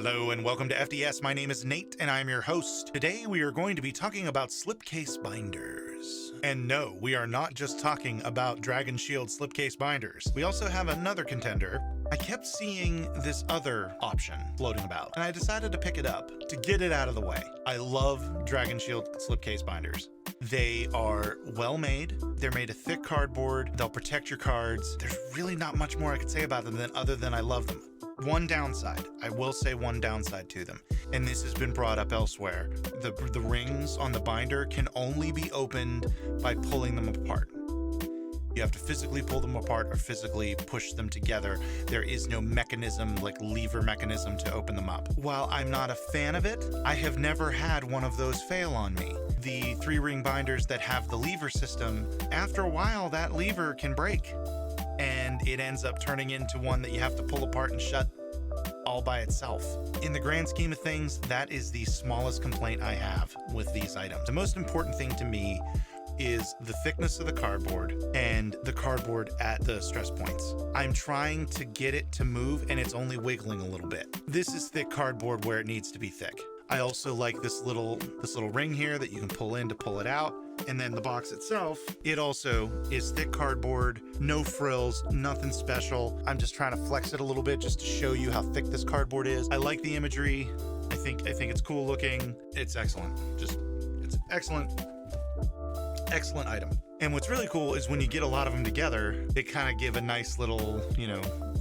Hello and welcome to FDS. My name is Nate and I'm your host. Today we are going to be talking about slipcase binders. And no, we are not just talking about Dragon Shield slipcase binders. We also have another contender. I kept seeing this other option floating about and I decided to pick it up to get it out of the way. I love Dragon Shield slipcase binders. They are well made. They're made of thick cardboard. They'll protect your cards. There's really not much more I could say about them other than I love them. One downside, I will say one downside to them, and this has been brought up elsewhere. The rings on the binder can only be opened by pulling them apart. You have to physically pull them apart or physically push them together. There is no mechanism, like lever mechanism, to open them up. While I'm not a fan of it, I have never had one of those fail on me. The 3-ring binders that have the lever system, after a while that lever can break and it ends up turning into one that you have to pull apart and shut all by itself. In the grand scheme of things, that is the smallest complaint I have with these items. The most important thing to me is the thickness of the cardboard and the cardboard at the stress points. I'm trying to get it to move and it's only wiggling a little bit. This is thick cardboard where it needs to be thick. I also like this little ring here that you can pull in to pull it out. And then the box itself, it also is thick cardboard, no frills, nothing special. I'm just trying to flex it a little bit just to show you how thick this cardboard is. I like the imagery. I think it's cool looking. It's excellent. It's excellent. Excellent item. And what's really cool is when you get a lot of them together, they kind of give a nice little,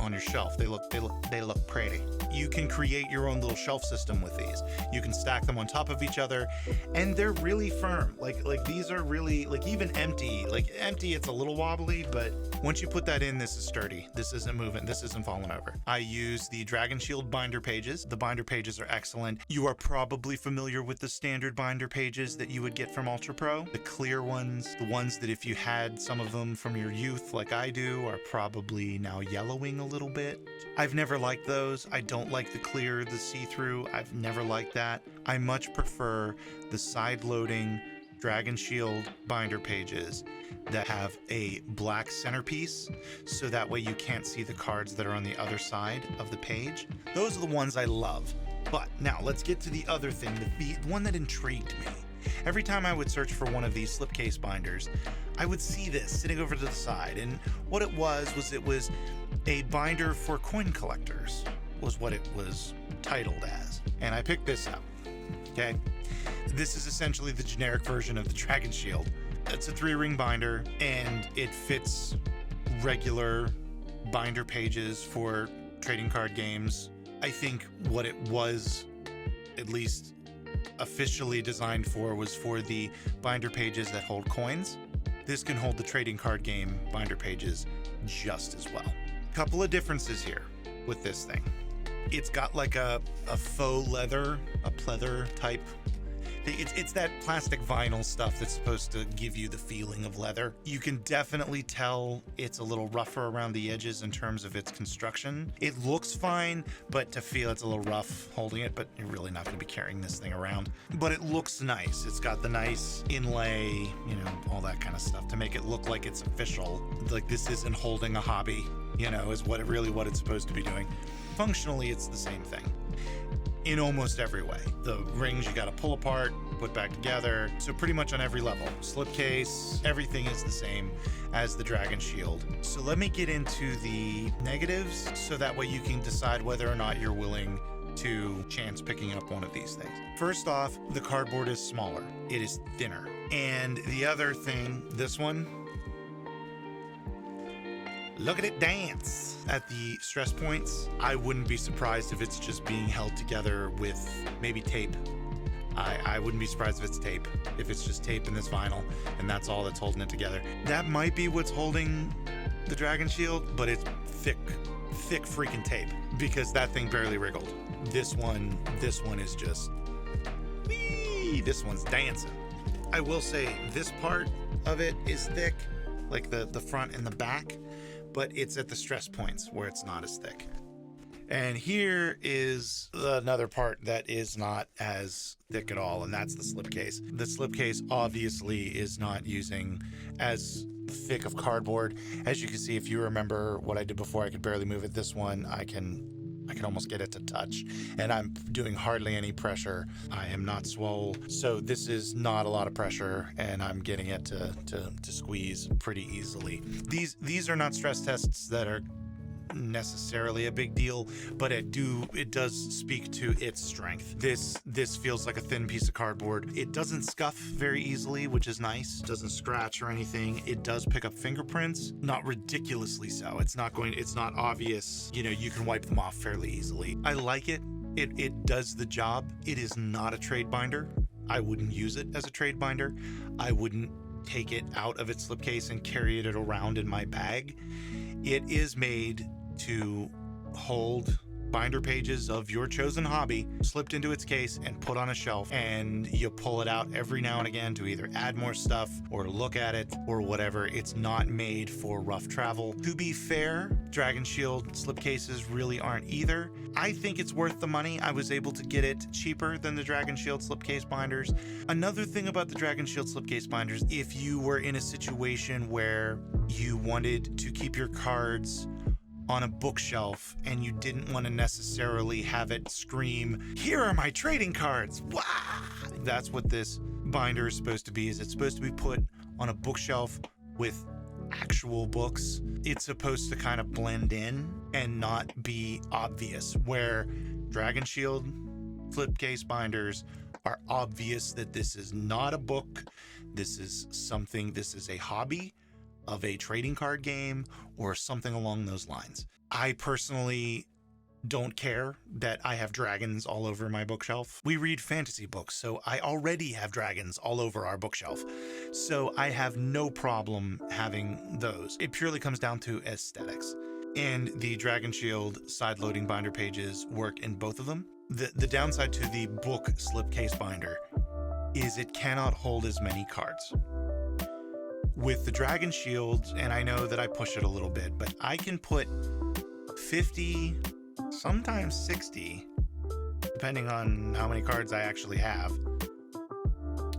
on your shelf. They look pretty. You can create your own little shelf system with these. You can stack them on top of each other and they're really firm. Like these are really, like even empty, it's a little wobbly, but once you put that in, this is sturdy. This isn't moving. This isn't falling over. I use the Dragon Shield binder pages. The binder pages are excellent. You are probably familiar with the standard binder pages that you would get from Ultra Pro. The clear ones, the ones that if you had some of them from your youth like I do, are probably now yellowing a little bit. I've never liked those. I don't like the clear, the see-through. I've never liked that. I much prefer the side-loading Dragon Shield binder pages that have a black centerpiece, so that way you can't see the cards that are on the other side of the page. Those are the ones I love. But now let's get to the other thing, the one that intrigued me. Every time I would search for one of these slipcase binders, I would see this sitting over to the side, and what it was a binder for coin collectors, was what it was titled as. And I picked this up, okay? This is essentially the generic version of the Dragon Shield. It's a 3-ring binder, and it fits regular binder pages for trading card games. I think what it was, at least officially designed for, was for the binder pages that hold coins. This can hold the trading card game binder pages just as well. Couple of differences here with this thing. It's got like a faux leather, a pleather type. It's that plastic vinyl stuff that's supposed to give you the feeling of leather. You can definitely tell it's a little rougher around the edges in terms of its construction. It looks fine, but to feel it's a little rough holding it, but you're really not going to be carrying this thing around. But it looks nice. It's got the nice inlay, all that kind of stuff to make it look like it's official. Like this isn't holding a hobby, is what it's supposed to be doing. Functionally, it's the same thing in almost every way. The rings you got to pull apart, put back together. So pretty much on every level. Slipcase, everything is the same as the Dragon Shield. So let me get into the negatives so that way you can decide whether or not you're willing to chance picking up one of these things. First off, the cardboard is smaller. It is thinner. And the other thing, this one, look at it dance at the stress points. I wouldn't be surprised if it's just being held together with maybe tape. I wouldn't be surprised if it's tape, if it's just tape in this vinyl and that's all that's holding it together. That might be what's holding the Dragon Shield, but it's thick freaking tape because that thing barely wriggled. This one is just, whee, this one's dancing. I will say this part of it is thick, like the front and the back, but it's at the stress points where it's not as thick. And here is another part that is not as thick at all, and that's the slipcase. The slipcase obviously is not using as thick of cardboard. As you can see, if you remember what I did before, I could barely move it. This one, I can I can almost get it to touch, and I'm doing hardly any pressure. I am not swole, so this is not a lot of pressure, and I'm getting it to squeeze pretty easily. These are not stress tests that are necessarily a big deal, but it does speak to its strength. This feels like a thin piece of cardboard. It doesn't scuff very easily, which is nice. It doesn't scratch or anything. It does pick up fingerprints, not ridiculously so. It's not obvious. You can wipe them off fairly easily. I like it. It does the job. It is not a trade binder. I wouldn't use it as a trade binder. I wouldn't take it out of its slipcase and carry it around in my bag. It is made to hold binder pages of your chosen hobby slipped into its case and put on a shelf, and you pull it out every now and again to either add more stuff or look at it or whatever. It's not made for rough travel. To be fair, Dragon Shield slipcases really aren't either. I think it's worth the money. I was able to get it cheaper than the Dragon Shield slipcase binders. Another thing about the Dragon Shield slipcase binders, if you were in a situation where you wanted to keep your cards on a bookshelf and you didn't want to necessarily have it scream, "Here are my trading cards!" Wah! That's what this binder is supposed to be. It's supposed to be put on a bookshelf with actual books. It's supposed to kind of blend in and not be obvious, where Dragon Shield slipcase binders are obvious that this is not a book. This is a hobby of a trading card game or something along those lines. I personally don't care that I have dragons all over my bookshelf. We read fantasy books, so I already have dragons all over our bookshelf. So I have no problem having those. It purely comes down to aesthetics. And the Dragon Shield side-loading binder pages work in both of them. The downside to the book slipcase binder is it cannot hold as many cards. With the Dragon Shield, and I know that I push it a little bit, but I can put 50, sometimes 60, depending on how many cards I actually have,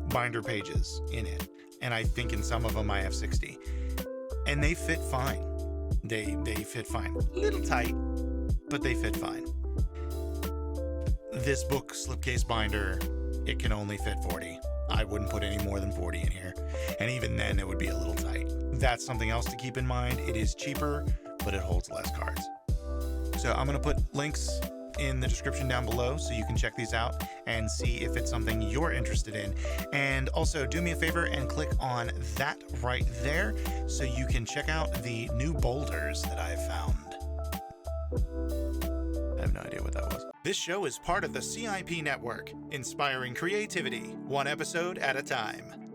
binder pages in it. And I think in some of them I have 60. And they fit fine. They fit fine. A little tight, but they fit fine. This book slipcase binder, it can only fit 40. I wouldn't put any more than 40 in here. And even then, it would be a little tight. That's something else to keep in mind. It is cheaper, but it holds less cards. So I'm going to put links in the description down below so you can check these out and see if it's something you're interested in. And also do me a favor and click on that right there so you can check out the new boulders that I've found. I have no idea what that was. This show is part of the CIP network, inspiring creativity, one episode at a time.